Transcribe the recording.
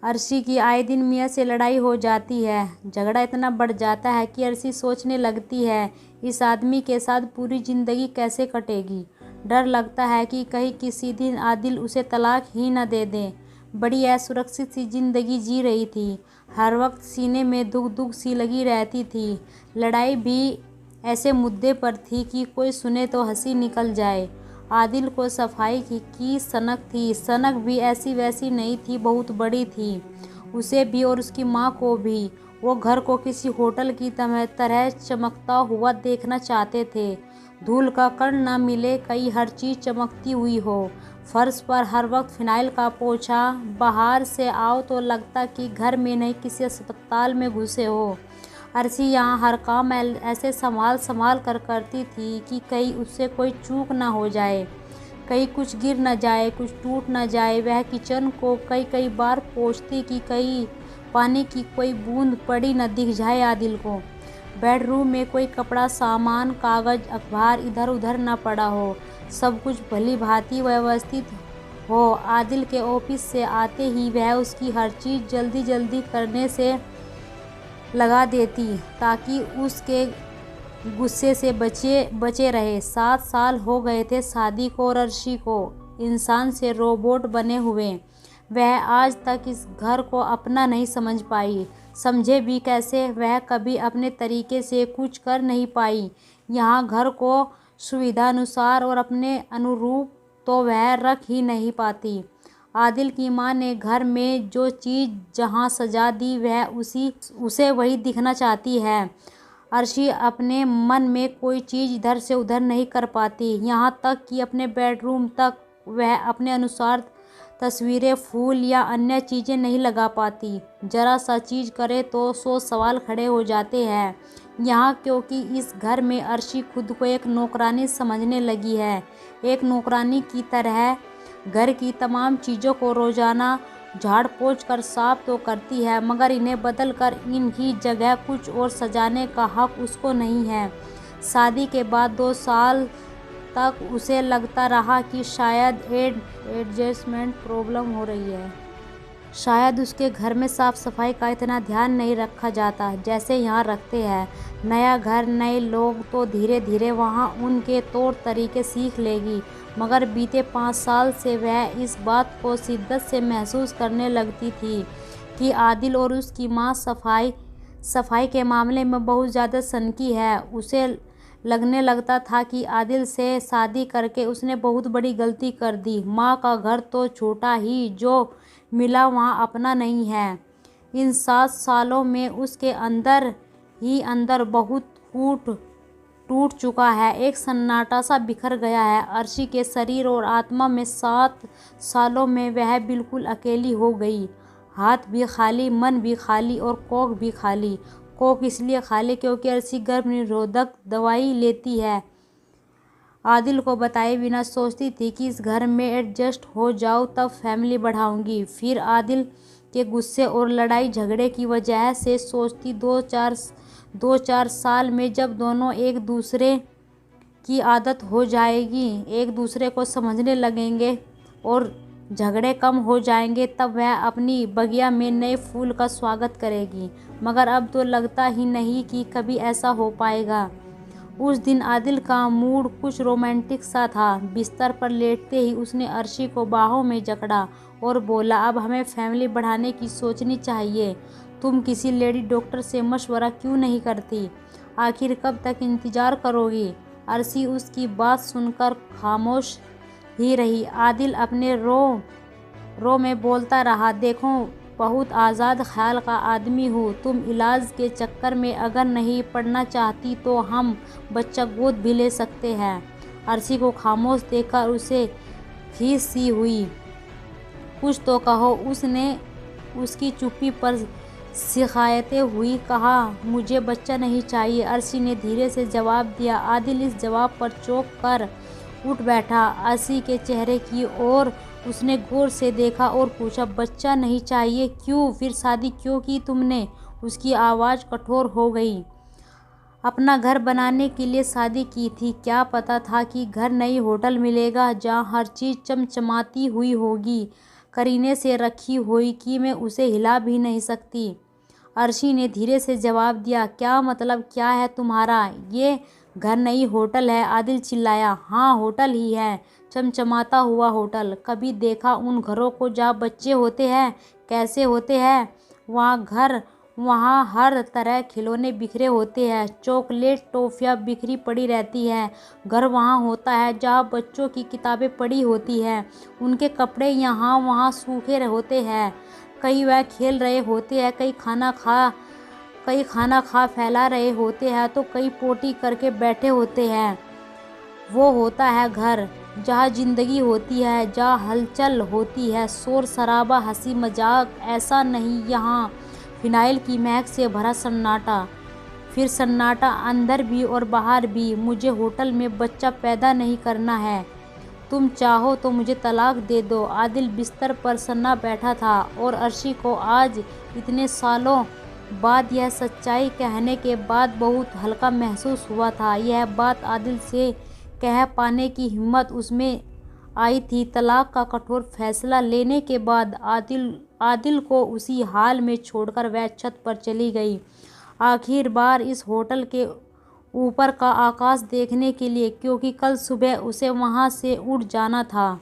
अर्शी की आए दिन मिया से लड़ाई हो जाती है। झगड़ा इतना बढ़ जाता है कि अर्शी सोचने लगती है इस आदमी के साथ पूरी ज़िंदगी कैसे कटेगी। डर लगता है कि कहीं किसी दिन आदिल उसे तलाक ही न दे दे। बड़ी असुरक्षित सी ज़िंदगी जी रही थी। हर वक्त सीने में दुख दुख सी लगी रहती थी। लड़ाई भी ऐसे मुद्दे पर थी कि कोई सुने तो हंसी निकल जाए। आदिल को सफाई की सनक थी। सनक भी ऐसी वैसी नहीं थी, बहुत बड़ी थी। उसे भी और उसकी माँ को भी। वो घर को किसी होटल की तरह चमकता हुआ देखना चाहते थे। धूल का कण न मिले, कहीं हर चीज़ चमकती हुई हो। फर्श पर हर वक्त फिनाइल का पोछा। बाहर से आओ तो लगता कि घर में नहीं किसी अस्पताल में घुसे हो। अर्शी यहाँ हर काम ऐसे संभाल कर करती थी कि कहीं उससे कोई चूक ना हो जाए, कहीं कुछ गिर न जाए, कुछ टूट न जाए। वह किचन को कई बार पोंछती कि कहीं पानी की कोई बूंद पड़ी न दिख जाए आदिल को। बेडरूम में कोई कपड़ा, सामान, कागज़, अखबार इधर उधर न पड़ा हो। सब कुछ भली भांति व्यवस्थित हो। आदिल के ऑफिस से आते ही वह उसकी हर चीज़ जल्दी जल्दी करने से लगा देती ताकि उसके गुस्से से बचे रहे। 7 साल हो गए थे शादी को और अर्शी को इंसान से रोबोट बने हुए। वह आज तक इस घर को अपना नहीं समझ पाई। समझे भी कैसे? वह कभी अपने तरीके से कुछ कर नहीं पाई। यहाँ घर को सुविधानुसार और अपने अनुरूप तो वह रख ही नहीं पाती। आदिल की माँ ने घर में जो चीज़ जहाँ सजा दी वह उसे वही दिखना चाहती है। अर्शी अपने मन में कोई चीज़ इधर से उधर नहीं कर पाती। यहाँ तक कि अपने बेडरूम तक वह अपने अनुसार तस्वीरें, फूल या अन्य चीज़ें नहीं लगा पाती। जरा सा चीज़ करे तो 100 सवाल खड़े हो जाते हैं यहाँ, क्योंकि इस घर में अर्शी खुद को एक नौकरानी समझने लगी है। एक नौकरानी की तरह घर की तमाम चीज़ों को रोज़ाना झाड़ पोंछ कर साफ तो करती है, मगर इन्हें बदल कर इनकी जगह कुछ और सजाने का हक उसको नहीं है। शादी के बाद 2 साल तक उसे लगता रहा कि शायद एडजस्टमेंट प्रॉब्लम हो रही है। शायद उसके घर में साफ सफाई का इतना ध्यान नहीं रखा जाता जैसे यहाँ रखते हैं। नया घर, नए लोग, तो धीरे धीरे वहाँ उनके तौर तरीके सीख लेगी। मगर बीते 5 साल से वह इस बात को शिद्दत से महसूस करने लगती थी कि आदिल और उसकी माँ सफाई के मामले में बहुत ज़्यादा सनकी है। उसे लगने लगता था कि आदिल से शादी करके उसने बहुत बड़ी गलती कर दी। माँ का घर तो छोटा ही जो मिला वहाँ अपना नहीं है। इन 7 सालों में उसके अंदर ही अंदर बहुत टूट चुका है। एक सन्नाटा सा बिखर गया है अर्शी के शरीर और आत्मा में। 7 सालों में वह बिल्कुल अकेली हो गई। हाथ भी खाली, मन भी खाली और कोख भी खाली। कोख इसलिए खाली क्योंकि अर्शी गर्भ निरोधक दवाई लेती है। आदिल को बताए बिना सोचती थी कि इस घर में एडजस्ट हो जाऊँ तब फैमिली बढ़ाऊंगी। फिर आदिल के गुस्से और लड़ाई झगड़े की वजह से सोचती 2-4 साल में जब दोनों एक दूसरे की आदत हो जाएगी, एक दूसरे को समझने लगेंगे और झगड़े कम हो जाएंगे, तब वह अपनी बगिया में नए फूल का स्वागत करेगी। मगर अब तो लगता ही नहीं कि कभी ऐसा हो पाएगा। उस दिन आदिल का मूड कुछ रोमांटिक सा था। बिस्तर पर लेटते ही उसने अर्शी को बाहों में जकड़ा और बोला, अब हमें फैमिली बढ़ाने की सोचनी चाहिए। तुम किसी लेडी डॉक्टर से मशवरा क्यों नहीं करती? आखिर कब तक इंतज़ार करोगी? अर्शी उसकी बात सुनकर खामोश ही रही। आदिल अपने रो में बोलता रहा, देखो बहुत आज़ाद ख्याल का आदमी हूँ। तुम इलाज के चक्कर में अगर नहीं पड़ना चाहती तो हम बच्चा गोद भी ले सकते हैं। अर्शी को खामोश देखकर उसे खीस सी हुई। कुछ तो कहो, उसने उसकी चुप्पी पर शिकायतें हुई कहा, मुझे बच्चा नहीं चाहिए। अर्शी ने धीरे से जवाब दिया। आदिल इस जवाब पर चौंक कर उठ बैठा। अर्शी के चेहरे की ओर उसने गौर से देखा और पूछा, बच्चा नहीं चाहिए? क्यों? फिर शादी क्यों की तुमने? उसकी आवाज़ कठोर हो गई। अपना घर बनाने के लिए शादी की थी। क्या पता था कि घर नहीं होटल मिलेगा जहाँ हर चीज़ चमचमाती हुई होगी। करीने से रखी हुई कि मैं उसे हिला भी नहीं सकती। अर्शी ने धीरे से जवाब दिया, क्या मतलब क्या है तुम्हारा? ये घर नहीं होटल है, आदिल चिल्लाया। हाँ होटल ही है, चमचमाता हुआ होटल। कभी देखा उन घरों को जहाँ बच्चे होते हैं? कैसे होते हैं वहाँ हर तरह खिलौने बिखरे होते हैं, चॉकलेट टॉफियाँ बिखरी पड़ी रहती हैं। घर वहाँ होता है जहाँ बच्चों की किताबें पड़ी होती हैं, उनके कपड़े यहाँ वहाँ सूखे होते हैं। कई वह खेल रहे होते हैं, कई खाना खा फैला रहे होते हैं, तो कई पोटी करके बैठे होते हैं। वो होता है घर, जहाँ जिंदगी होती है, जहाँ हलचल होती है, शोर शराबा, हंसी मजाक। ऐसा नहीं, यहाँ फिनाइल की महक से भरा सन्नाटा। फिर सन्नाटा अंदर भी और बाहर भी। मुझे होटल में बच्चा पैदा नहीं करना है। तुम चाहो तो मुझे तलाक दे दो। आदिल बिस्तर पर सन्ना बैठा था और अर्शी को आज इतने सालों बाद यह सच्चाई कहने के बाद बहुत हल्का महसूस हुआ था। यह बात आदिल से कह पाने की हिम्मत उसमें आई थी। तलाक का कठोर फैसला लेने के बाद आदिल को उसी हाल में छोड़कर वह छत पर चली गई, आखिर बार इस होटल के ऊपर का आकाश देखने के लिए, क्योंकि कल सुबह उसे वहां से उड़ जाना था।